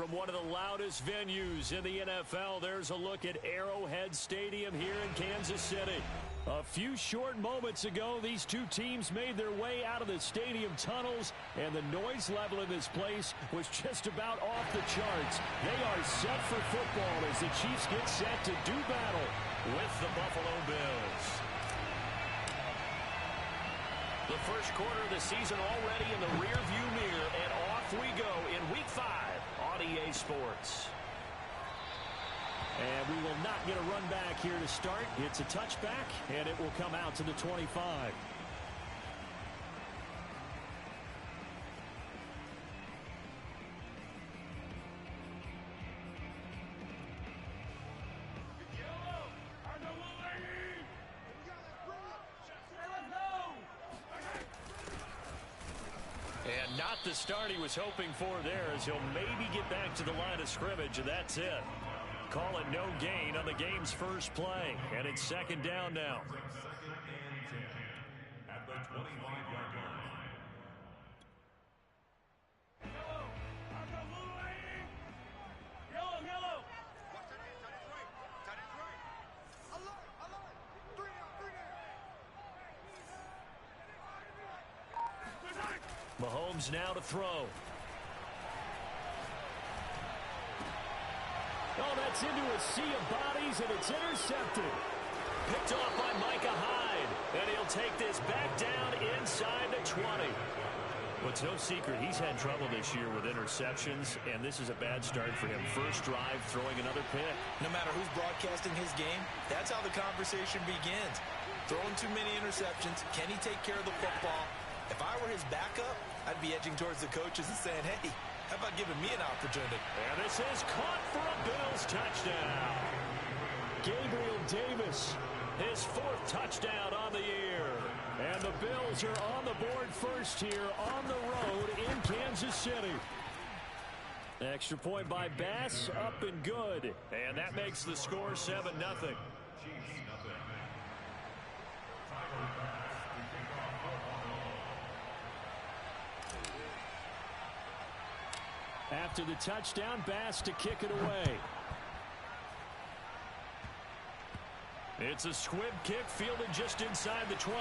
from one of the loudest venues in the NFL. There's a look at Arrowhead Stadium here in Kansas City. A few short moments ago, these two teams made their way out of the stadium tunnels, and the noise level in this place was just about off the charts. They are set for football as the Chiefs get set to do battle with the Buffalo Bills. The first quarter of the season already in the rearview mirror, and off we go in Week 5 on EA Sports. And we will not get a run back here to start. It's a touchback, and it will come out to the 25. And not the start he was hoping for there, as he'll maybe get back to the line of scrimmage, and that's it. Call it no gain on the game's first play. And it's second down now. Second and 10 at the 25-yard line. Yellow. Mahomes now to throw. Oh, that's into a sea of bodies, and it's intercepted. Picked off by Micah Hyde, and he'll take this back down inside the 20. Well, it's no secret he's had trouble this year with interceptions, and this is a bad start for him. First drive, throwing another pick. No matter who's broadcasting his game, that's how the conversation begins. Throwing too many interceptions, can he take care of the football? If I were his backup, I'd be edging towards the coaches and saying, hey, how about giving me an opportunity? And this is caught for a Bills touchdown. Gabriel Davis, his fourth touchdown on the year. And the Bills are on the board first here on the road in Kansas City. Extra point by Bass, up and good. And that makes the score 7-0. After the touchdown, Bass to kick it away. It's a squib kick fielded just inside the 20.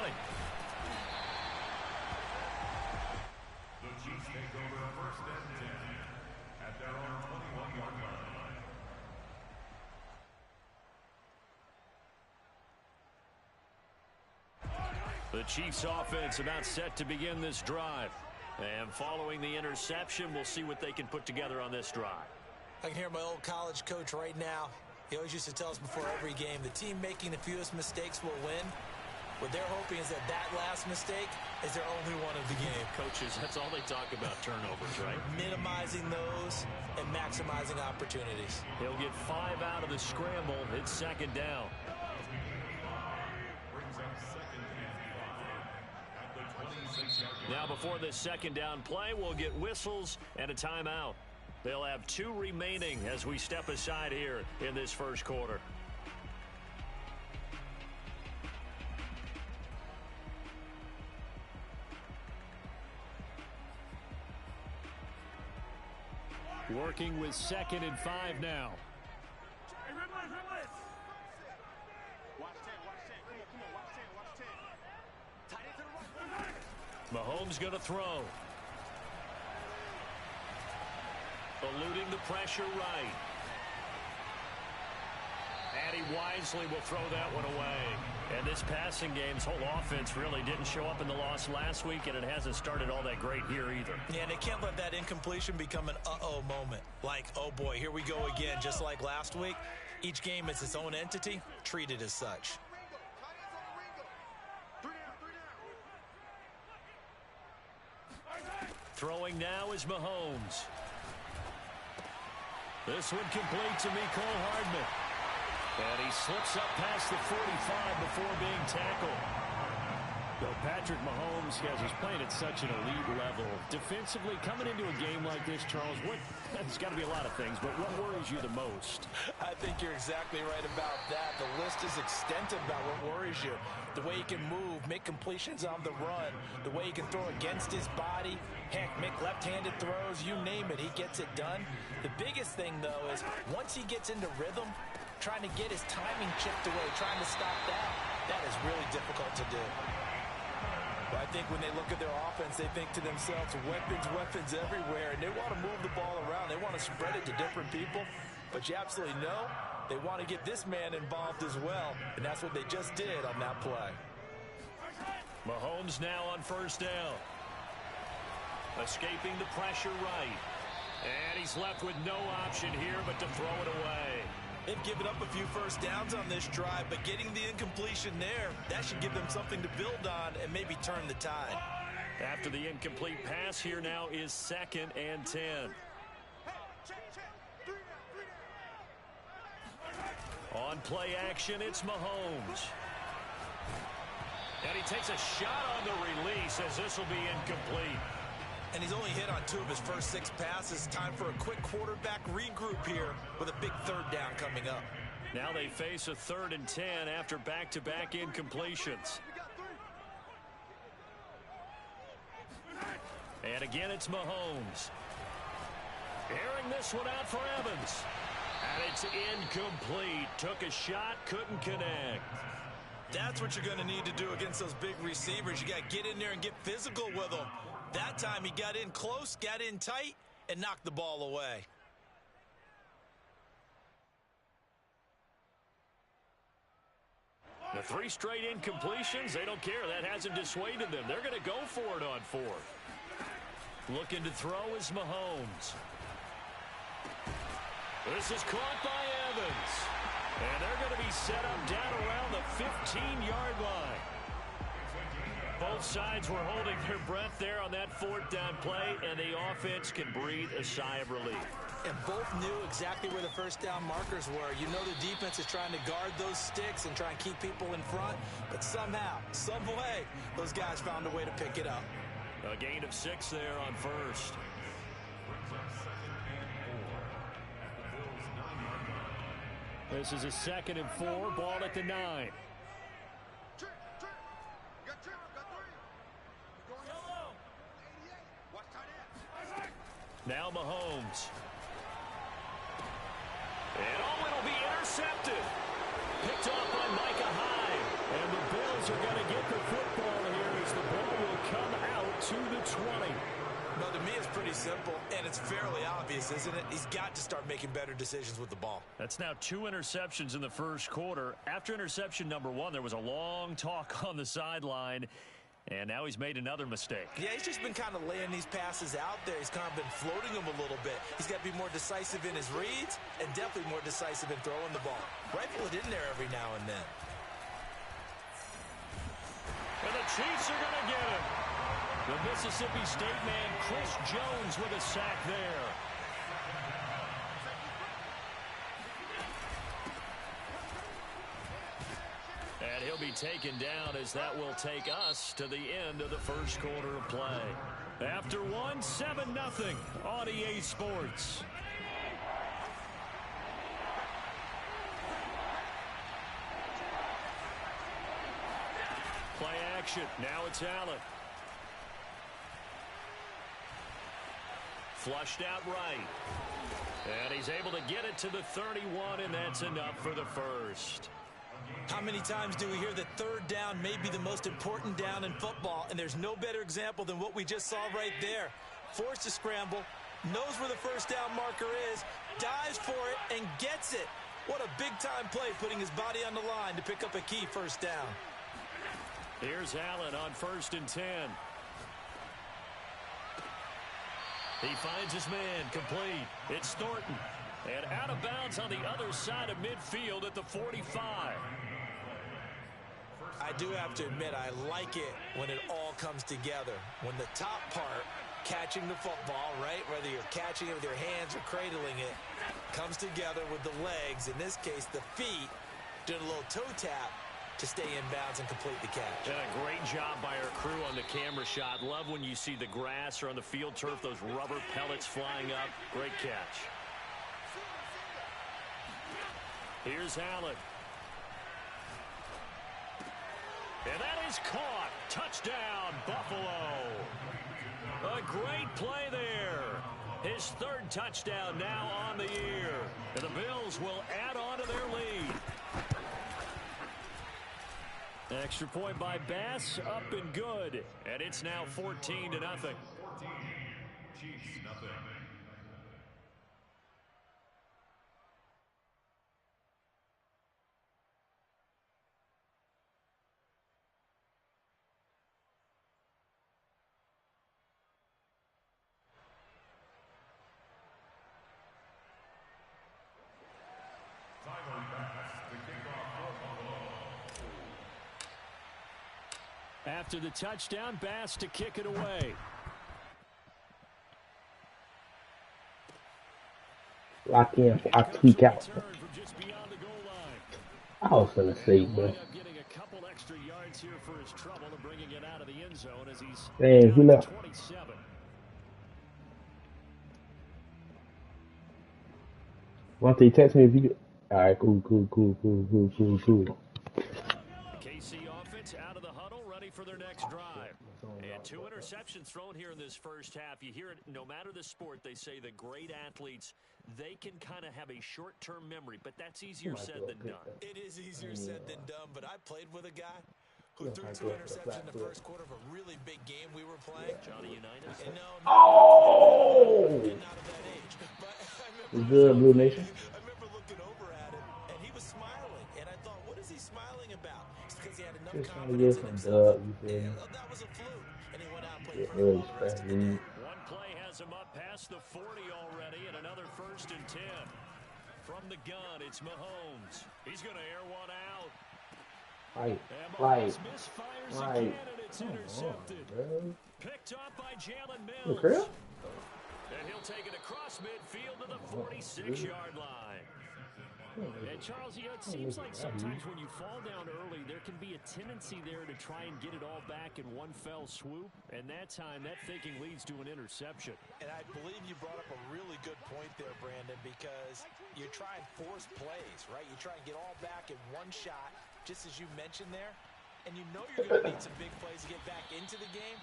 The Chiefs take over first and 10 at their own 21-yard line. The Chiefs offense about set to begin this drive. And following the interception, we'll see what they can put together on this drive. I can hear my old college coach right now. He always used to tell us before every game, the team making the fewest mistakes will win. What they're hoping is that last mistake is their only one of the game. Coaches, that's all they talk about, turnovers, right? Minimizing those and maximizing opportunities. He'll get 5 out of the scramble. It's second down. Now before this second down play, we'll get whistles and a timeout. They'll have 2 remaining as we step aside here in this first quarter. Working with 2nd and 5 now. Mahomes going to throw. Eluding the pressure right. And he wisely will throw that one away. And this passing game's whole offense really didn't show up in the loss last week, and it hasn't started all that great here either. Yeah, and they can't let that incompletion become an uh-oh moment. Like, oh boy, here we go again. Just like last week, each game is its own entity, treated as such. Throwing now is Mahomes. This one complete to Mecole Hardman. And he slips up past the 45 before being tackled. Though Patrick Mahomes is playing at such an elite level. Defensively, coming into a game like this, Charles, it's got to be a lot of things, but what worries you the most? I think you're exactly right about that. The list is extensive about what worries you. The way he can move, make completions on the run, the way he can throw against his body, heck, make left-handed throws, you name it, he gets it done. The biggest thing, though, is once he gets into rhythm, trying to get his timing chipped away, trying to stop that is really difficult to do. But I think when they look at their offense, they think to themselves, weapons everywhere, and they want to move the ball around. They want to spread it to different people, but you absolutely know they want to get this man involved as well, and that's what they just did on that play. Mahomes now on first down. Escaping the pressure right. And he's left with no option here but to throw it away. They've given up a few first downs on this drive, but getting the incompletion there, that should give them something to build on and maybe turn the tide. After the incomplete pass, here now is 2nd and 10. On play action, it's Mahomes. And he takes a shot on the release as this will be incomplete. And he's only hit on 2 of his first 6 passes. Time for a quick quarterback regroup here with a big 3rd down coming up. Now they face a 3rd and 10 after back-to-back incompletions. And again, it's Mahomes. Airing this one out for Evans. And it's incomplete. Took a shot, couldn't connect. That's what you're going to need to do against those big receivers. You got to get in there and get physical with them. That time he got in close, got in tight, and knocked the ball away. The 3 straight incompletions, they don't care. That hasn't dissuaded them. They're going to go for it on 4th. Looking to throw is Mahomes. This is caught by Evans. And they're going to be set up down around the 15-yard line. Both sides were holding their breath there on that 4th down play, and the offense can breathe a sigh of relief. And both knew exactly where the first down markers were. You know the defense is trying to guard those sticks and try and keep people in front, but somehow, some way, those guys found a way to pick it up. A gain of 6 there on 1st. This is a 2nd and 4, ball at the 9. Now Mahomes. And it'll be intercepted. Picked off by Micah Hyde. And the Bills are going to get the football here as the ball will come out to the 20. No, to me it's pretty simple, and it's fairly obvious, isn't it? He's got to start making better decisions with the ball. That's now 2 interceptions in the first quarter. After interception number 1, there was a long talk on the sideline. And now he's made another mistake. Yeah, he's just been kind of laying these passes out there. He's kind of been floating them a little bit. He's got to be more decisive in his reads and definitely more decisive in throwing the ball. Rifle it in there every now and then. And the Chiefs are going to get him. The Mississippi State man, Chris Jones, with a sack there. And he'll be taken down as that will take us to the end of the first quarter of play. After 1, 7-0 on EA Sports. Play action. Now it's Allen. Flushed out right. And he's able to get it to the 31, and that's enough for the first. How many times do we hear that 3rd down may be the most important down in football, and there's no better example than what we just saw right there. Forced to scramble, knows where the first down marker is, dives for it, and gets it. What a big-time play, putting his body on the line to pick up a key first down. Here's Allen on 1st and 10. He finds his man, complete. It's Thornton. And out of bounds on the other side of midfield at the 45. I do have to admit, I like it when it all comes together. When the top part, catching the football, right, whether you're catching it with your hands or cradling it, comes together with the legs, in this case the feet, doing a little toe tap. to stay in bounds and complete the catch. And a great job by our crew on the camera shot. Love when you see the grass or on the field turf, those rubber pellets flying up. Great catch. Here's Allen. And that is caught. Touchdown, Buffalo. A great play there. His third touchdown now on the year. And the Bills will add on to their lead. Extra point by Bass, up and good. And it's now 14-0. 14, Chiefs, nothing. After the touchdown, Bass to kick it away. Lock in, I tweak out. I was gonna say, bro. Dang, who left? Why don't you text me if you get... Alright, cool. KC offense out of the huddle, ready for their next drive. And 2 interceptions thrown here in this first half. You hear it, no matter the sport, they say the great athletes, they can kind of have a short-term memory, but that's easier said than done. It is easier said than done, but I played with a guy who threw 2 interceptions in the first quarter of a really big game we were playing. Johnny Unitas. And no, Oh! not at that age. But I remember, Good, Blue Nation. I remember looking over at him, and he was smiling. And I thought, what is he smiling about? It's because he had enough Just trying to confidence get in some himself. dub, you feel me? That was a fluke. And he went out and played Get pretty really well the rest of the fast. game. One play has him up past the 40 already, and another 1st and 10. From the gun, it's Mahomes. He's going to air one out. Right. Misfires again, and it's intercepted. Picked up by Jalen Mills. Crib? And he'll take it across midfield to the 46-yard line. And Charles, you know, it seems like sometimes when you fall down early, there can be a tendency there to try and get it all back in one fell swoop. And that time, that thinking leads to an interception. And I believe you brought up a really good point there, Brandon, because you try and force plays, right? You try and get all back in one shot, just as you mentioned there. And you know you're going to need some big plays to get back into the game.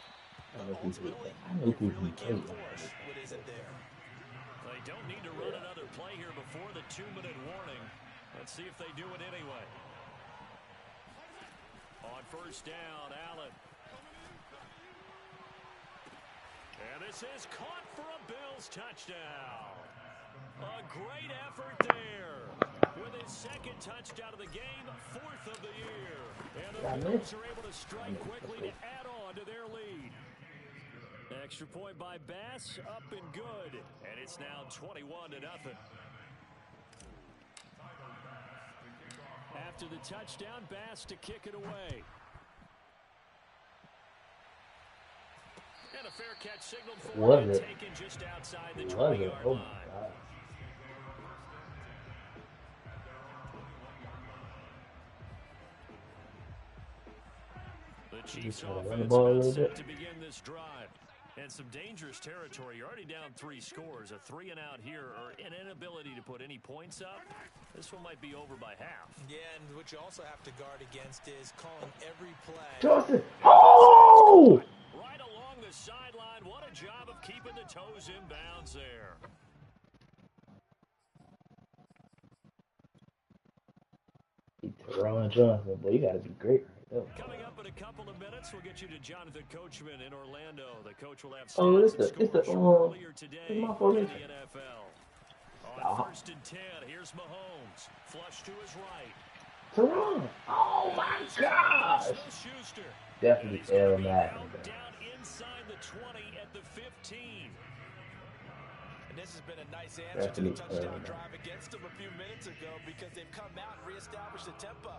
But ultimately, you really can't force what isn't there. They don't need to run another play here before the 2-minute warning. Let's see if they do it anyway. On 1st down, Allen. And this is caught for a Bills touchdown. A great effort there. With his 2nd touchdown of the game, 4th of the year. And the Bills are able to strike quickly to add on to their lead. Extra point by Bass, up and good. And it's now 21-0. After the touchdown, Bass to kick it away. And a fair catch signaled for him, taken just outside the 20-yard line. The Chiefs offense about set to begin this drive. And some dangerous territory. You're already down 3 scores. A 3-and-out here, or an inability to put any points up. This one might be over by half. Yeah, and what you also have to guard against is calling every play. Johnson. Oh! Right along the sideline. What a job of keeping the toes in bounds there. Ron Johnson, boy, you gotta be great. Coming up in a couple of minutes, we'll get you to Jonathan Coachman in Orlando. The coach will have it's the earlier today in the formation. NFL. On 1st and 10, here's Mahomes. Flush to his right. Teron. Oh my gosh. Schuster. Definitely Aaron Madden. Down inside the 20 at the 15. And this has been a nice answer to the touchdown drive against them a few minutes ago because they've come out and reestablished the tempo.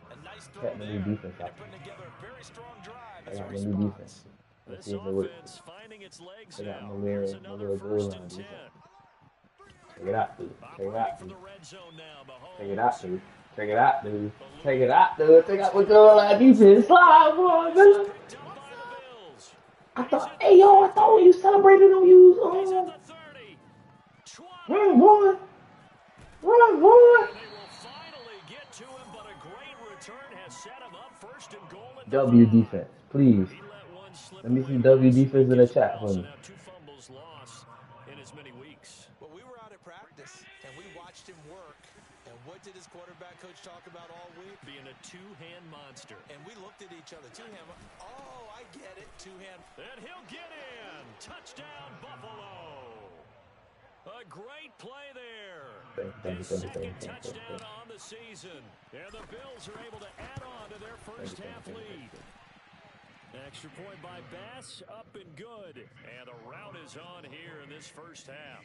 A nice throw there, and they're putting together a very strong drive as a response. This offense finding its legs now. Here's another 1st and 10. Check it out, dude. Check it out, dude. For the red zone now, Mahomes. Check it out, dude. Check it out, dude. Check it out, dude. Check out what going on defense. Slide, boy, man. Picked up by the Bills. I He's thought, at hey, the yo, I 30. thought when you celebrated on you, He's at the 30. 20. run, boy. Run, boy. And they will finally get to him, but a great return has set him up first and goal at the W 5. defense, please. He let one slip Let me away see W last defense week in the as chat well, for so me. now 2 fumbles lost in as many weeks. Well, we were out at practice, and we watched him work. And what did his quarterback coach talk about all week? Being a two-hand monster. And we looked at each other. Two-hand. Oh, I get it. Two-hand. And he'll get in. Touchdown, Buffalo. A great play there. His second touchdown on the season. And the Bills are able to add on to their first half lead. Extra point by Bass, up and good. And the rout is on here in this first half.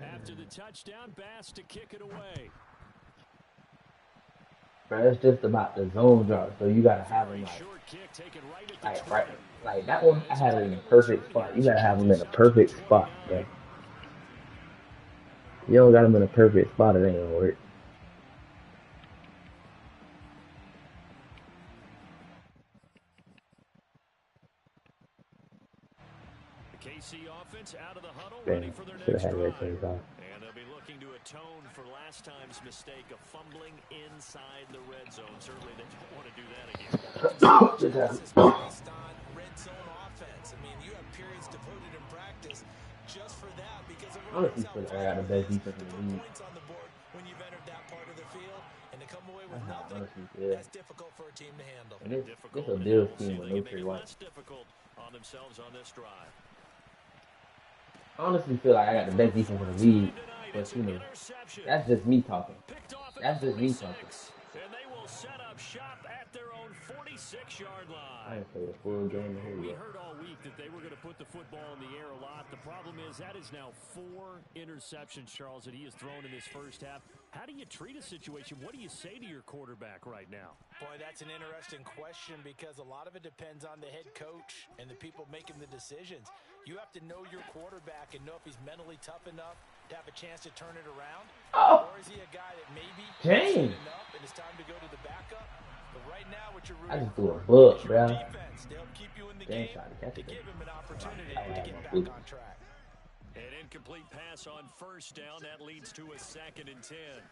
After the touchdown, Bass to kick it away. Bro, it's just about the zone drop, so you gotta have him Short kick taken right at the right, like that one. I had it in a perfect spot. You gotta have him in a perfect spot, bro. You don't got him in a perfect spot, it ain't gonna work. The KC offense out of the huddle, Damn, ready for their should next have had drive. red chains off. And they'll be looking to atone for last time's mistake of fumbling inside the red zone. Certainly they don't want to do that again. This is based on red zone offense. I mean, you have periods devoted in practice just for that because it Honestly, works feel out like I got the best defense to in the put league. points on the board when you've entered that part of the field and to come away with That's how nothing. honestly feel. That's difficult for a team to handle. And this Difficult, a and Bills we'll see team if with they no can Trey make it White. less difficult on themselves on this drive. Honestly, feel like I got the best defense in the league, but you know, that's just me talking. That's just me talking. And they will set up shop at their own 46-yard I line. ain't played a full game in here We yet. heard all week that they were going to put the football in the air a lot. The problem is that is now 4 interceptions, Charles, that he has thrown in this first half. How do you treat a situation? What do you say to your quarterback right now? Boy, that's an interesting question because a lot of it depends on the head coach and the people making the decisions. You have to know your quarterback and know if he's mentally tough enough to have a chance to turn it around. Oh, Or is he a guy that maybe dang. enough and it's time to go to the backup? But right now, what you're I rooting just threw a for bug, is your bro. defense to help keep you in the Damn game, shot to catch to it. give him an opportunity I to had get my back boot. on track. An incomplete pass on first down. That leads to a 2nd and 10.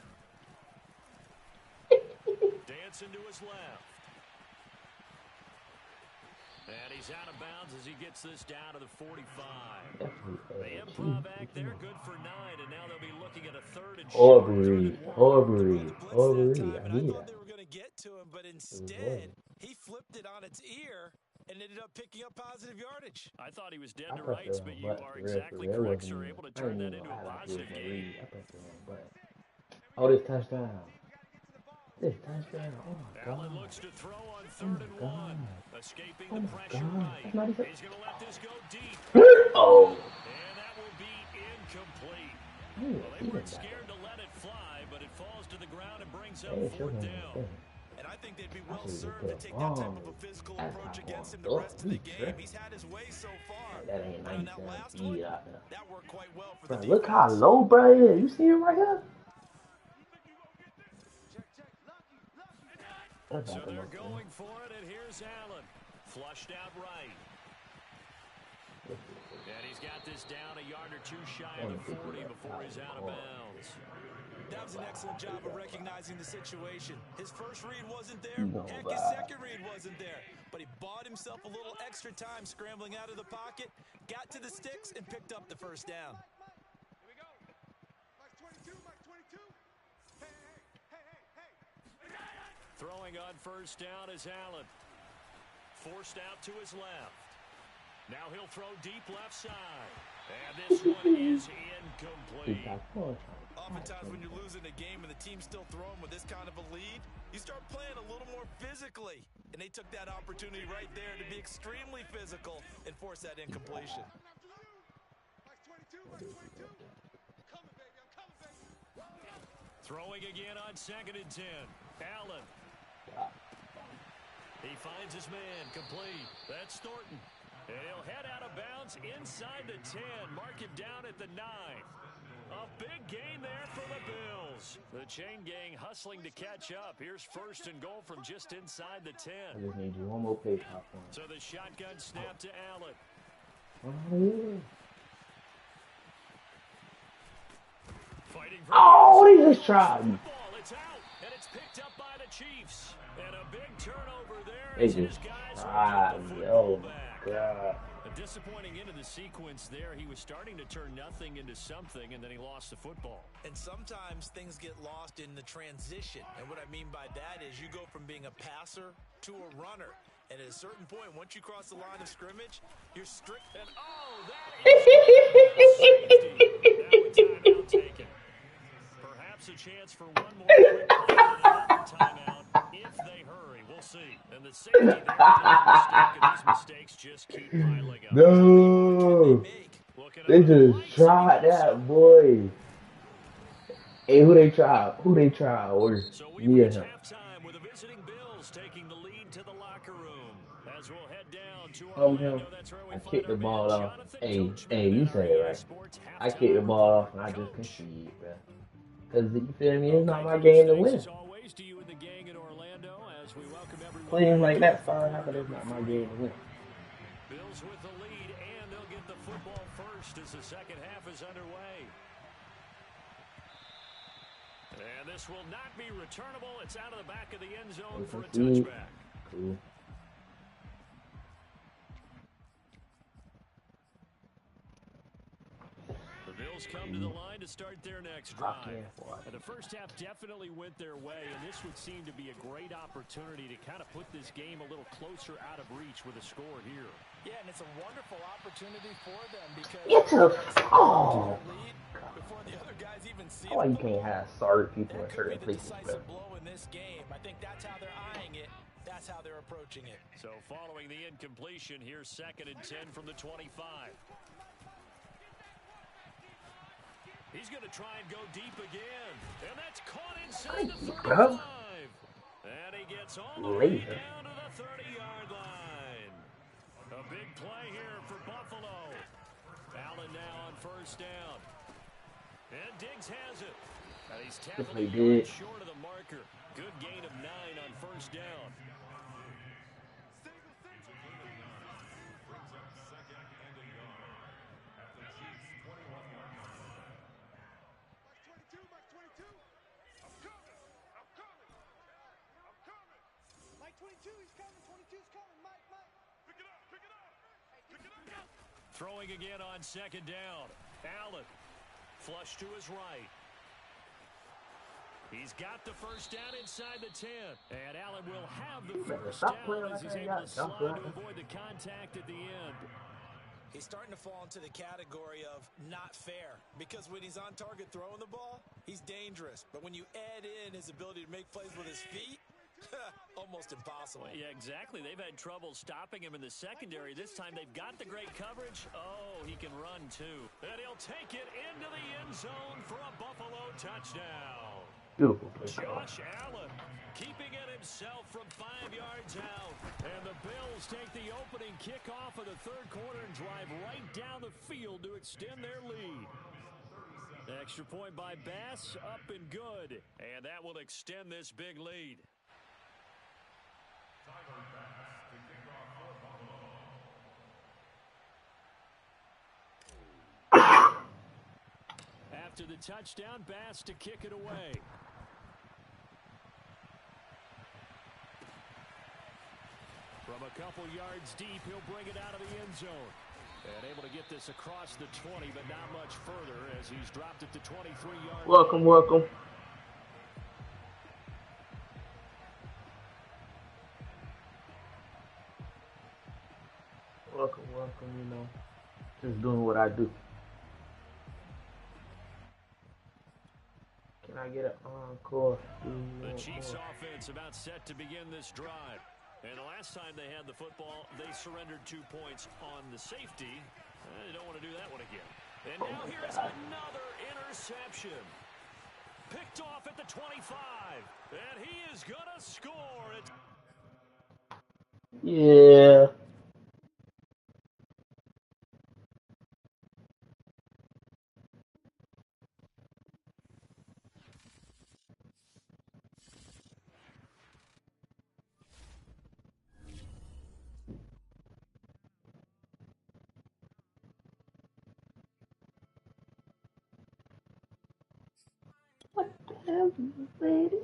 Dancing to his left. And he's out of bounds as he gets this down to the 45. The improv act there, good for 9, and now they'll be looking at a 3rd and short. Aubrey. I I thought need that. they were going to get to him, but instead, he flipped it on its ear and ended up picking up positive yardage. I thought he was dead I to pressed rights, the but wrong you button. are For real, exactly it correct, wasn't sir. even- Able to I turn didn't that even into know a I like positive it. game. I pressed the wrong button. Oh, this touchdown. This touchdown. Oh my Allen god. looks to throw on 3rd and 1. Escaping Oh the my pressure god. right. That's not even. He's going to let this go deep. Oh. And that will be incomplete. I didn't Well, they even weren't see that. scared to let it fly, but it falls to the ground and brings up Hey, show 4th him down. that. And I think they'd be I well should served put to a take that type bomb. of a physical That's approach not against him going the rest of the up. game. He's had his way so far. That ain't But on that 97 last speed one, out there. that worked quite well for Bro, the look how defense. low, bro, it is. You see him right here? That's So not the they're most, man. going for it, and here's Allen. Flushed out right. And he's got this down a yard or 2 shy of the 40 before he's out of bounds. That was an excellent job of recognizing the situation. His first read wasn't there. No, Heck, his second read wasn't there. But he bought himself a little extra time scrambling out of the pocket, got to the sticks, and picked up the first down. Here we go. Mike 22, Mike 22. Hey. Throwing on first down is Allen. Forced out to his left. Now he'll throw deep left side. And this one is incomplete. Oftentimes when you're losing a game and the team's still throwing with this kind of a lead, you start playing a little more physically. And they took that opportunity right there to be extremely physical and force that incompletion. Mike 22, Mike 22. Throwing again on 2nd and 10. Allen. He finds his man, complete. That's Thornton. And he'll head out of bounds inside the 10. Mark him down at the 9. A big gain there for the Bills. The chain gang hustling to catch up. Here's 1st and goal from just inside the 10. I just need you one more play popcorn. So the shotgun snap to Allen. Fighting for Oh, they just tried. It's out, and it's picked up by the Chiefs. And a big turnover there. They just tried. Oh, my God. A disappointing end of the sequence there. He was starting to turn nothing into something, and then he lost the football. And sometimes things get lost in the transition. And what I mean by that is you go from being a passer to a runner. And at a certain point, once you cross the line of scrimmage, you're strict. And that is timeout taken. Perhaps a chance for one more quick play and another timeout if they hurry. We'll see. And the safety there, these mistakes just keep piling up. No. They just tried that, boy. Hey, who they try? Or so we me or reach him? halftime with the visiting Bills taking the lead to the locker room. As we'll head down to Him. I kicked the ball off. Hey, you said it right. I kicked the ball off and I just conceded, bro. Because, you feel me, it's not my game to win. Playing like that far out, but it's not my game to win. Bills with the lead, and they'll get the football first as the second half is underway. And this will not be returnable. It's out of the back of the end zone for a touchback. Cool. The Bills come to the line to start their next drive. And the first half definitely went their way, and this would seem to be a great opportunity to kind of put this game a little closer out of reach with a score here. Yeah, and it's a wonderful opportunity for them because It's a before the other guys even see why you can't have sorry people in certain places, bro. blow in this game. I think that's how they're eyeing it. That's how they're approaching it. So following the incompletion, here's 2nd and 10 from the 25. He's going to try and go deep again. And that's caught inside the 35. And he gets all the way down to the 30-yard line. A big play here for Buffalo. Allen now on 1st down. And Diggs has it. And he's tackled a yard short of the marker. Good gain of 9 on 1st down. Throwing again on 2nd down. Allen. Flush to his right. He's got the 1st down inside the 10. And Allen will have the 1st down as he's able to slide to avoid the contact at the end. He's starting to fall into the category of not fair because when he's on target throwing the ball, he's dangerous. But when you add in his ability to make plays with his feet, almost impossible. Yeah, exactly. They've had trouble stopping him in the secondary. This time they've got the great coverage. Oh, he can run too. And he'll take it into the end zone for a Buffalo touchdown. Beautiful play. Josh Allen keeping it himself from 5 yards out. And the Bills take the opening kickoff of the 3rd quarter and drive right down the field to extend their lead. Extra point by Bass, up and good. And that will extend this big lead. After the touchdown, Bass to kick it away. From a couple yards deep, he'll bring it out of the end zone. And able to get this across the 20, but not much further as he's dropped it to 23-yard. Welcome. Welcome, you know. Just doing what I do. Can I get an encore? The Chiefs offense about set to begin this drive. And the last time they had the football, they surrendered 2 points on the safety. They don't want to do that one again. And now here's another interception. Picked off at the 25. And he is going to score. It's Yeah. What the hell is this lady?